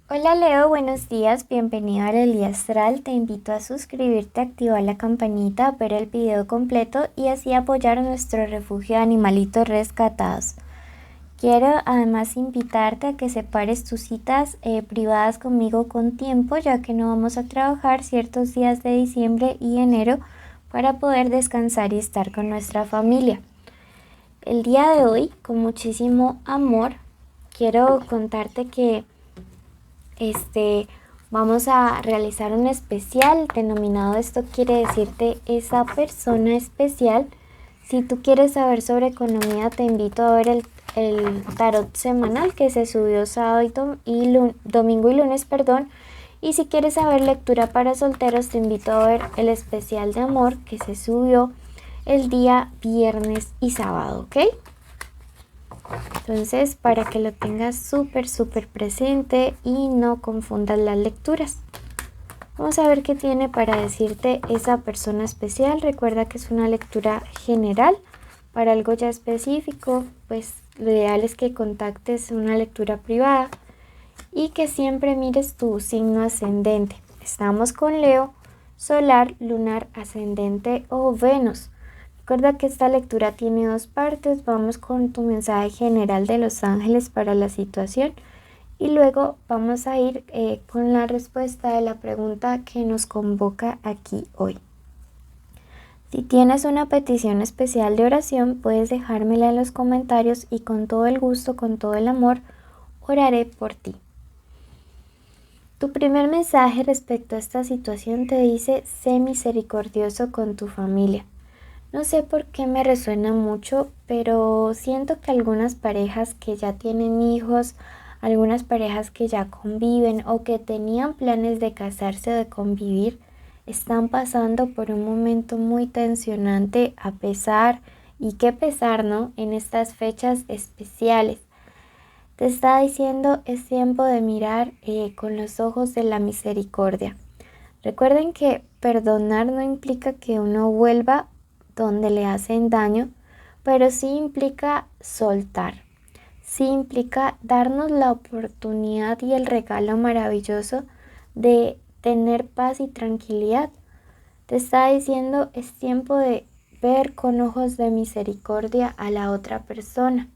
Hola Leo, buenos días, bienvenido a la Lía Astral. Te invito a suscribirte, activar la campanita, ver el video completo y así apoyar a nuestro refugio de animalitos rescatados. Quiero además invitarte a que separes tus citas privadas conmigo con tiempo, ya que no vamos a trabajar ciertos días de diciembre y enero para poder descansar y estar con nuestra familia. El día de hoy, con muchísimo amor, quiero contarte que vamos a realizar un especial denominado Esto quiere decirte esa persona especial. Si tú quieres saber sobre economía, te invito a ver el tarot semanal que se subió sábado domingo y lunes, perdón. Y si quieres saber lectura para solteros, te invito a ver el especial de amor que se subió el día viernes y sábado, ¿ok? Entonces, para que lo tengas súper presente y no confundas las lecturas. Vamos a ver qué tiene para decirte esa persona especial. Recuerda que es una lectura general. Para algo ya específico, pues lo ideal es que contactes una lectura privada y que siempre mires tu signo ascendente. Estamos con Leo, solar, lunar, ascendente o Venus. Recuerda que esta lectura tiene dos partes. Vamos con tu mensaje general de los ángeles para la situación y luego vamos a ir con la respuesta de la pregunta que nos convoca aquí hoy. Si tienes una petición especial de oración, puedes dejármela en los comentarios y con todo el gusto, con todo el amor, oraré por ti. Tu primer mensaje respecto a esta situación te dice: sé misericordioso con tu familia. No sé por qué me resuena mucho, pero siento que algunas parejas que ya tienen hijos, algunas parejas que ya conviven o que tenían planes de casarse o de convivir, están pasando por un momento muy tensionante a pesar, y qué pesar, ¿no? En estas fechas especiales. Te está diciendo es tiempo de mirar con los ojos de la misericordia. Recuerden que perdonar no implica que uno vuelva donde le hacen daño, pero sí implica soltar, sí implica darnos la oportunidad y el regalo maravilloso de tener paz y tranquilidad. Te está diciendo es tiempo de ver con ojos de misericordia a la otra persona.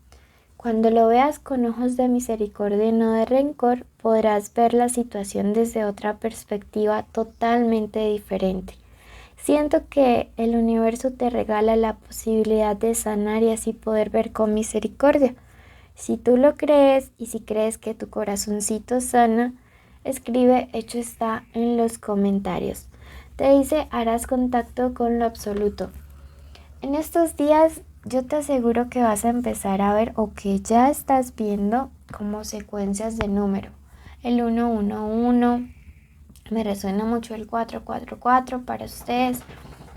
Cuando lo veas con ojos de misericordia y no de rencor, podrás ver la situación desde otra perspectiva totalmente diferente. Siento que el universo te regala la posibilidad de sanar y así poder ver con misericordia. Si tú lo crees y si crees que tu corazoncito sana, escribe hecho está en los comentarios. Te dice harás contacto con lo absoluto. En estos días yo te aseguro que vas a empezar a ver o que ya estás viendo como secuencias de número. El 111, me resuena mucho el 444 para ustedes.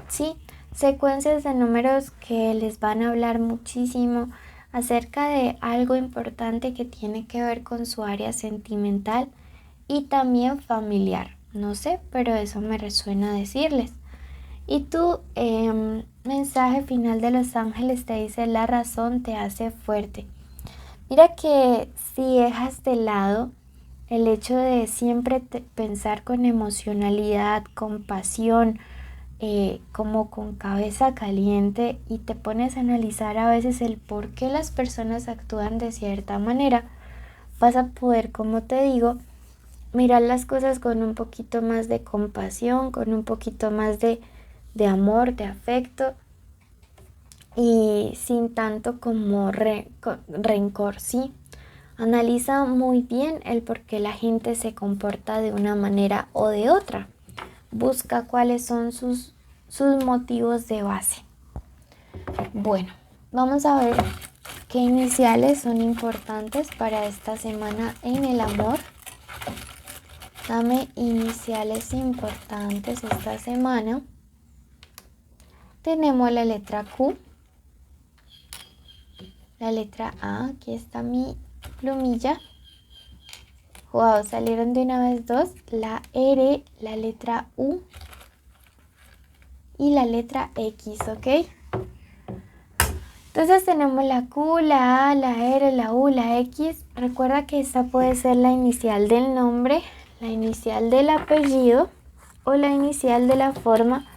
Sí, secuencias de números que les van a hablar muchísimo acerca de algo importante que tiene que ver con su área sentimental y también familiar. No sé, pero eso me resuena decirles. Y tu mensaje final de los ángeles te dice: la razón te hace fuerte. Mira que si dejas de lado el hecho de siempre pensar con emocionalidad, con pasión, como con cabeza caliente, y te pones a analizar a veces el por qué las personas actúan de cierta manera, vas a poder, como te digo, mirar las cosas con un poquito más de compasión, con un poquito más de amor, de afecto y sin tanto como rencor, ¿sí? Analiza muy bien el por qué la gente se comporta de una manera o de otra. Busca cuáles son sus motivos de base. Bueno, vamos a ver qué iniciales son importantes para esta semana en el amor. Dame iniciales importantes esta semana. Tenemos la letra Q, la letra A, aquí está mi plumilla. Wow, salieron de una vez dos, la R, la letra U y la letra X, ¿ok? Entonces tenemos la Q, la A, la R, la U, la X. Recuerda que esta puede ser la inicial del nombre, la inicial del apellido o la inicial de la forma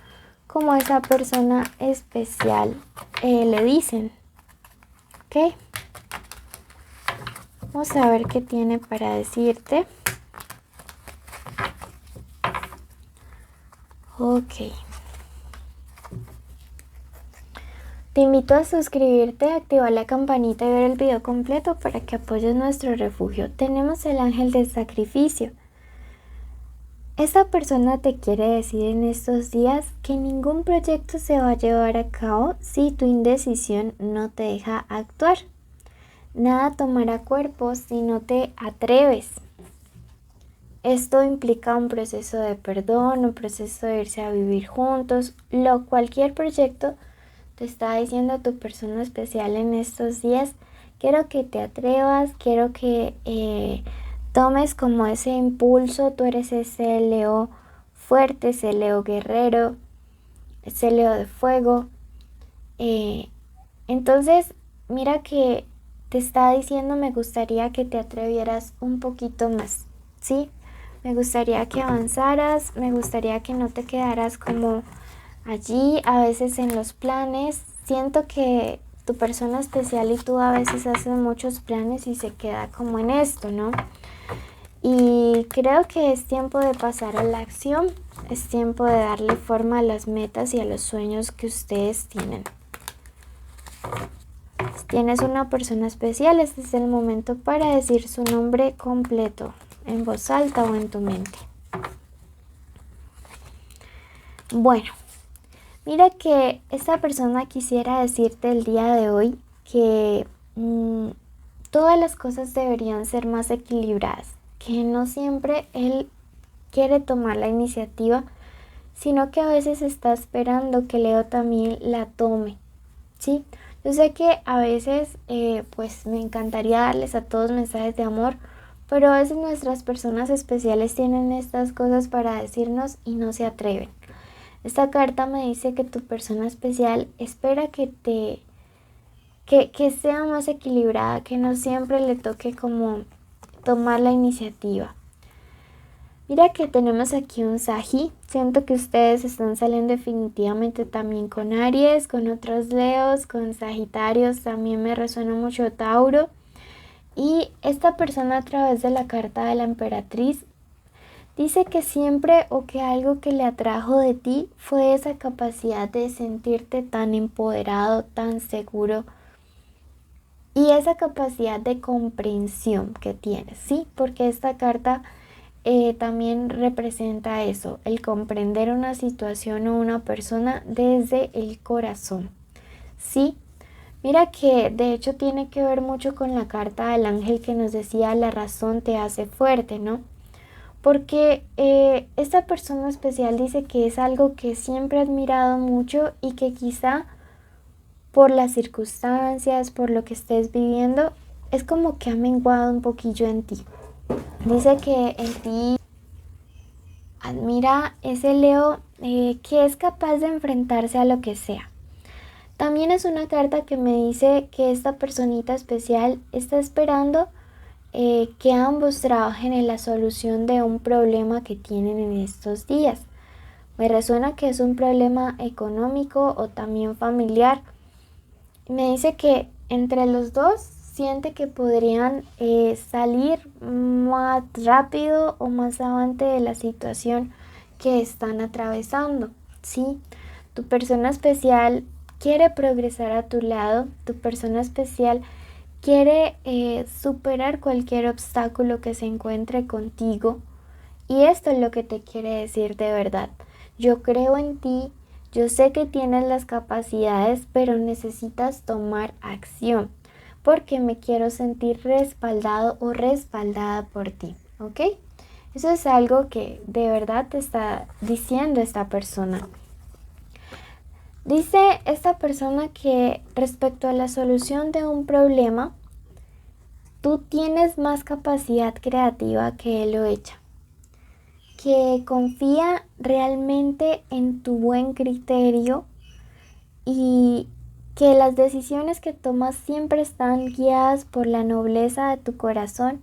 como esa persona especial le dicen. ¿Ok? Vamos a ver qué tiene para decirte. Ok. Te invito a suscribirte, activar la campanita y ver el video completo para que apoyes nuestro refugio. Tenemos el ángel del sacrificio. Esta persona te quiere decir en estos días que ningún proyecto se va a llevar a cabo si tu indecisión no te deja actuar. Nada tomará cuerpo si no te atreves. Esto implica un proceso de perdón, un proceso de irse a vivir juntos, cualquier proyecto te está diciendo tu persona especial en estos días. Quiero que te atrevas, quiero que tomes como ese impulso. Tú eres ese Leo fuerte, ese Leo guerrero, ese Leo de fuego. Entonces, mira que te está diciendo, me gustaría que te atrevieras un poquito más, ¿sí? Me gustaría que avanzaras, me gustaría que no te quedaras como allí, a veces en los planes. Siento que tu persona especial y tú a veces hacen muchos planes y se queda como en esto, ¿no? Y creo que es tiempo de pasar a la acción, es tiempo de darle forma a las metas y a los sueños que ustedes tienen. Si tienes una persona especial, este es el momento para decir su nombre completo, en voz alta o en tu mente. Bueno, mira que esta persona quisiera decirte el día de hoy que todas las cosas deberían ser más equilibradas, que no siempre él quiere tomar la iniciativa, sino que a veces está esperando que Leo también la tome, ¿sí? Yo sé que a veces pues me encantaría darles a todos mensajes de amor, pero a veces nuestras personas especiales tienen estas cosas para decirnos y no se atreven. Esta carta me dice que tu persona especial espera que sea más equilibrada, que no siempre le toque como tomar la iniciativa. Mira que tenemos aquí un Saji. Siento que ustedes están saliendo definitivamente también con Aries, con otros Leos, con Sagitarios. También me resuena mucho Tauro. Y esta persona, a través de la carta de la emperatriz, dice que siempre o que algo que le atrajo de ti fue esa capacidad de sentirte tan empoderado, tan seguro. Y esa capacidad de comprensión que tienes, ¿sí? Porque esta carta también representa eso, el comprender una situación o una persona desde el corazón, ¿sí? Mira que de hecho tiene que ver mucho con la carta del ángel que nos decía la razón te hace fuerte, ¿no? Porque esta persona especial dice que es algo que siempre ha admirado mucho y que quizá por las circunstancias, por lo que estés viviendo, es como que ha menguado un poquillo en ti. Dice que en ti admira ese Leo que es capaz de enfrentarse a lo que sea. También es una carta que me dice que esta personita especial está esperando que ambos trabajen en la solución de un problema que tienen en estos días. Me resuena que es un problema económico o también familiar. Me dice que entre los dos siente que podrían salir más rápido o más avante de la situación que están atravesando, ¿sí? Tu persona especial quiere progresar a tu lado, tu persona especial quiere superar cualquier obstáculo que se encuentre contigo, y esto es lo que te quiere decir de verdad. Yo creo en ti, yo sé que tienes las capacidades, pero necesitas tomar acción, porque me quiero sentir respaldado o respaldada por ti, ¿ok? Eso es algo que de verdad te está diciendo esta persona. Dice esta persona que respecto a la solución de un problema, tú tienes más capacidad creativa que él o ella, que confía realmente en tu buen criterio y que las decisiones que tomas siempre están guiadas por la nobleza de tu corazón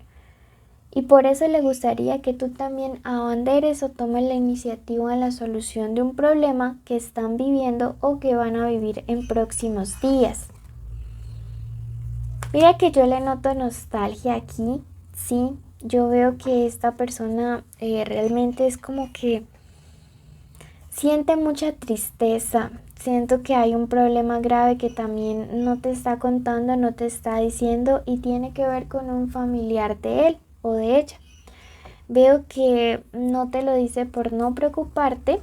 y por eso le gustaría que tú también abanderes o tomes la iniciativa en la solución de un problema que están viviendo o que van a vivir en próximos días. Mira que yo le noto nostalgia aquí, sí, yo veo que esta persona realmente es como que siente mucha tristeza, siento que hay un problema grave que también no te está contando, no te está diciendo y tiene que ver con un familiar de él o de ella. Veo que no te lo dice por no preocuparte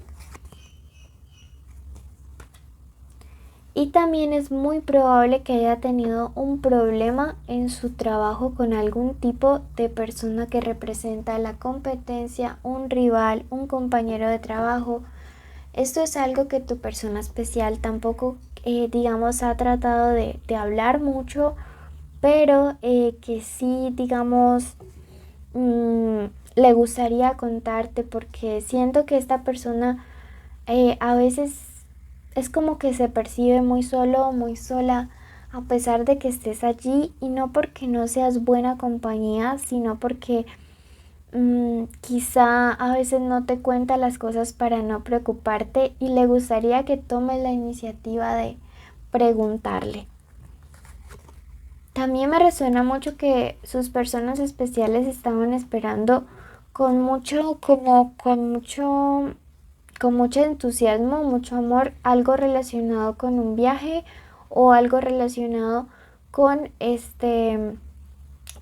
y también es muy probable que haya tenido un problema en su trabajo con algún tipo de persona que representa la competencia, un rival, un compañero de trabajo. Esto es algo que tu persona especial tampoco, digamos, ha tratado de hablar mucho, pero que sí, digamos, le gustaría contarte porque siento que esta persona a veces es como que se percibe muy solo o muy sola a pesar de que estés allí y no porque no seas buena compañía, sino porque quizá a veces no te cuenta las cosas para no preocuparte y le gustaría que tomes la iniciativa de preguntarle. También me resuena mucho que sus personas especiales estaban esperando con mucho, con mucho entusiasmo, mucho amor, algo relacionado con un viaje o algo relacionado con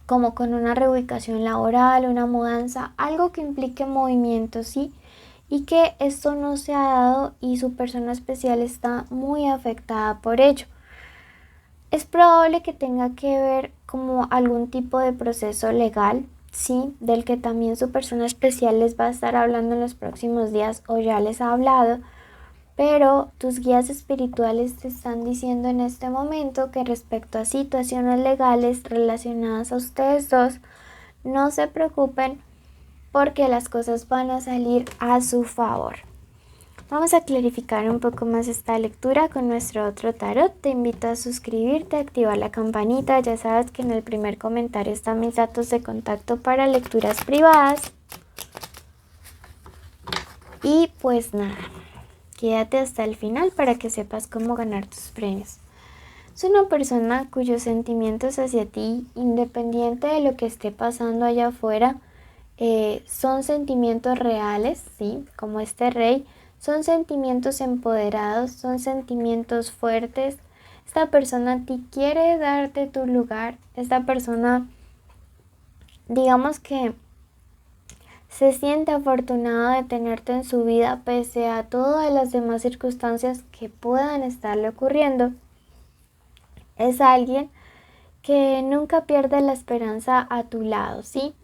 como con una reubicación laboral, una mudanza, algo que implique movimiento, ¿sí? Y que esto no se ha dado y su persona especial está muy afectada por ello. Es probable que tenga que ver como algún tipo de proceso legal, sí, del que también su persona especial les va a estar hablando en los próximos días o ya les ha hablado, pero tus guías espirituales te están diciendo en este momento que respecto a situaciones legales relacionadas a ustedes dos, no se preocupen porque las cosas van a salir a su favor. Vamos a clarificar un poco más esta lectura con nuestro otro tarot. Te invito a suscribirte, a activar la campanita. Ya sabes que en el primer comentario están mis datos de contacto para lecturas privadas. Y pues nada, quédate hasta el final para que sepas cómo ganar tus premios. Es una persona cuyos sentimientos hacia ti, independiente de lo que esté pasando allá afuera, son sentimientos reales, ¿sí? Como este rey. Son sentimientos empoderados, son sentimientos fuertes. Esta persona a ti quiere darte tu lugar. Esta persona, digamos que se siente afortunada de tenerte en su vida pese a todas las demás circunstancias que puedan estarle ocurriendo. Es alguien que nunca pierde la esperanza a tu lado, ¿sí?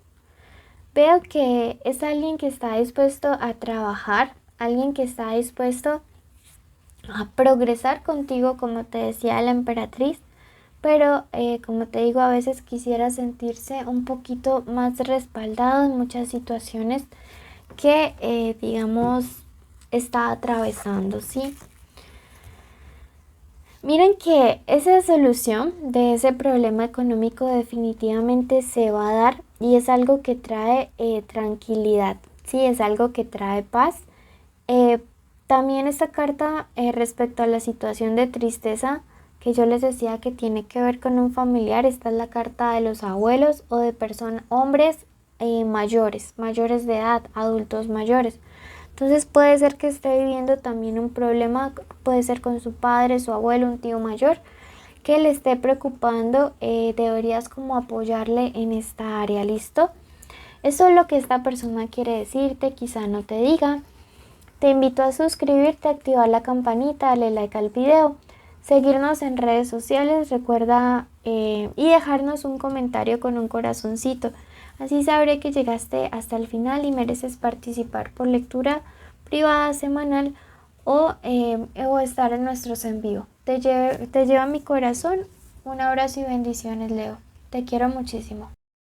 Veo que es alguien que está dispuesto a trabajar, alguien que está dispuesto a progresar contigo, como te decía la emperatriz, pero como te digo, a veces quisiera sentirse un poquito más respaldado en muchas situaciones que, digamos, está atravesando, ¿sí? Miren que esa solución de ese problema económico definitivamente se va a dar y es algo que trae tranquilidad, ¿sí? Es algo que trae paz. También esta carta respecto a la situación de tristeza que yo les decía que tiene que ver con un familiar, esta es la carta de los abuelos o de personas, hombres mayores de edad, adultos mayores. Entonces puede ser que esté viviendo también un problema, puede ser con su padre, su abuelo, un tío mayor, que le esté preocupando. Deberías como apoyarle en esta área, ¿listo? Eso es lo que esta persona quiere decirte, quizá no te diga. Te invito a suscribirte, activar la campanita, darle like al video, seguirnos en redes sociales, recuerda y dejarnos un comentario con un corazoncito. Así sabré que llegaste hasta el final y mereces participar por lectura privada semanal o estar en nuestros en vivo. Te llevo a mi corazón. Un abrazo y bendiciones, Leo. Te quiero muchísimo.